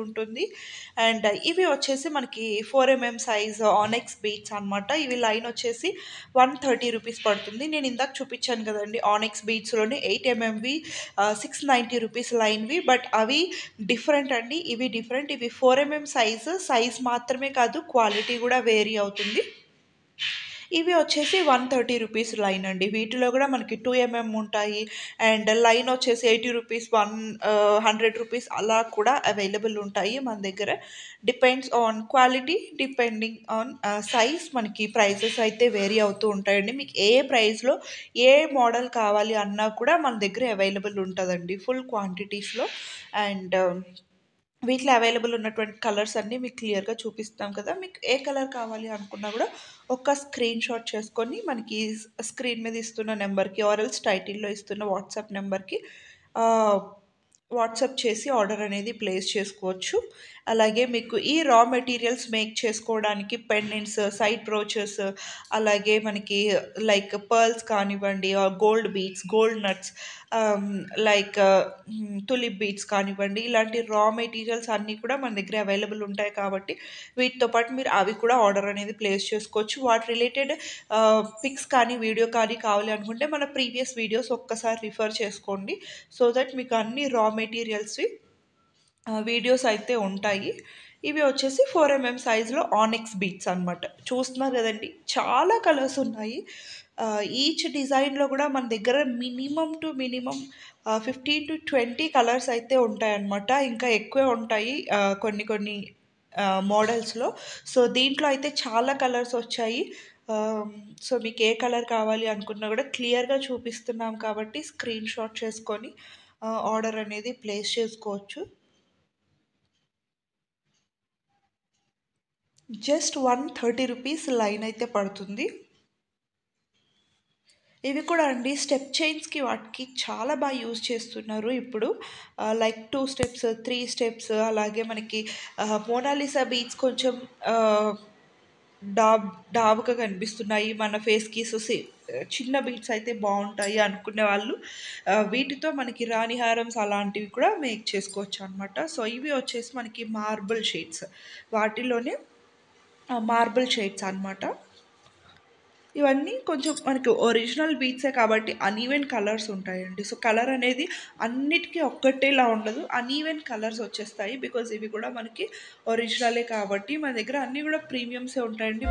ఉంటుంది. అండ్ ఇవి వచ్చేసి మనకి 4mm సైజ్ ఆనెక్స్ బీడ్స్ అనమాట. ఇవి లైన్ వచ్చేసి 130 రూపీస్ పడుతుంది. నేను ఇందాక చూపించాను కదండి ఆనెక్స్ బీడ్స్లోనే 8mmవి 690 రూపీస్ లైన్వి. బట్ అవి డిఫరెంట్ అండి, ఇవి డిఫరెంట్. ఇవి 4mm సైజ్ మాత్రమే కాదు, క్వాలిటీ కూడా వేరీ అవుతుంది. ఇవి వచ్చేసి 130 రూపీస్ లైన్ అండి. వీటిలో కూడా మనకి 2mm ఉంటాయి. అండ్ లైన్ వచ్చేసి 80 రూపీస్, 100 రూపీస్ అలా కూడా అవైలబుల్ ఉంటాయి మన దగ్గర. Depends on quality, depending on size మనకి ప్రైసెస్ అయితే వేరీ అవుతూ ఉంటాయండి. మీకు ఏ ప్రైస్లో ఏ మోడల్ కావాలి అన్నా కూడా మన దగ్గర అవైలబుల్ ఉంటుందండి ఫుల్ క్వాంటిటీస్లో. అండ్ వీటిలో అవైలబుల్ ఉన్నటువంటి కలర్స్ అన్నీ మీకు క్లియర్గా చూపిస్తాం కదా. మీకు ఏ కలర్ కావాలి అనుకున్నా కూడా ఒక స్క్రీన్ షాట్ చేసుకొని మనకి స్క్రీన్ మీద ఇస్తున్న నెంబర్కి ఆర్ఎల్స్ టైటిల్లో ఇస్తున్న వాట్సాప్ నెంబర్కి వాట్సాప్ చేసి ఆర్డర్ అనేది ప్లేస్ చేసుకోవచ్చు. అలాగే మీకు ఈ రా మెటీరియల్స్ మేక్ చేసుకోవడానికి పెండెంట్స్, సైడ్ బ్రోచెస్, అలాగే మనకి లైక్ పర్ల్స్ కానివ్వండి, gold beads, gold nuts, like tulip beads కానివ్వండి, ఇలాంటి రా మెటీరియల్స్ అన్నీ కూడా మన దగ్గర అవైలబుల్ ఉంటాయి. కాబట్టి వీటితో పాటు మీరు అవి కూడా ఆర్డర్ అనేది ప్లేస్ చేసుకోవచ్చు. వాటి రిలేటెడ్ పిక్స్ కానీ వీడియో కానీ కావాలి అనుకుంటే మన ప్రీవియస్ వీడియోస్ ఒక్కసారి రిఫర్ చేసుకోండి. సో దట్ మీకు అన్ని రా మెటీరియల్స్వి వీడియోస్ అయితే ఉంటాయి. ఇవి వచ్చేసి 4mm సైజులో ఆనెక్స్ బీడ్స్ అనమాట. చూస్తున్నారు కదండి, చాలా కలర్స్ ఉన్నాయి. ఈచ్ డిజైన్లో కూడా మన దగ్గర మినిమం 15 to 20 కలర్స్ అయితే ఉంటాయన్నమాట. ఇంకా ఎక్కువే ఉంటాయి కొన్ని కొన్ని మోడల్స్లో. సో దీంట్లో అయితే చాలా కలర్స్ వచ్చాయి. సో మీకు ఏ కలర్ కావాలి అనుకున్నా కూడా క్లియర్గా చూపిస్తున్నాం కాబట్టి స్క్రీన్ షాట్ చేసుకొని ఆర్డర్ అనేది ప్లేస్ చేసుకోవచ్చు. జస్ట్ 130 రూపీస్ లైన్ అయితే పడుతుంది. ఇవి కూడా అండి స్టెప్ చైన్స్కి వాటికి చాలా బాగా యూజ్ చేస్తున్నారు ఇప్పుడు. లైక్ 2 స్టెప్స్, 3 స్టెప్స్, అలాగే మనకి మోనాలిసా బీడ్స్ కొంచెం డాబ్గా కనిపిస్తున్నాయి మన ఫేస్కి. సో చిన్న బీడ్స్ అయితే బాగుంటాయి అనుకునే వాళ్ళు వీటితో మనకి రాణిహారమ్స్ అలాంటివి కూడా మేక్ చేసుకోవచ్చు అనమాట. సో ఇవి వచ్చేసి మనకి మార్బుల్ షేడ్స్, వాటిలోనే మార్బుల్ షేడ్స్ అనమాట. ఇవన్నీ కొంచెం మనకి ఒరిజినల్ బీడ్సే కాబట్టి అన్ఈవెన్ కలర్స్ ఉంటాయండి. సో కలర్ అనేది అన్నిటికీ ఒక్కటేలా ఉండదు, అన్ఈవెన్ కలర్స్ వచ్చేస్తాయి. బికాజ్ ఇవి కూడా మనకి ఒరిజినలే కాబట్టి మన దగ్గర అన్నీ కూడా ప్రీమియమ్సే ఉంటాయండి.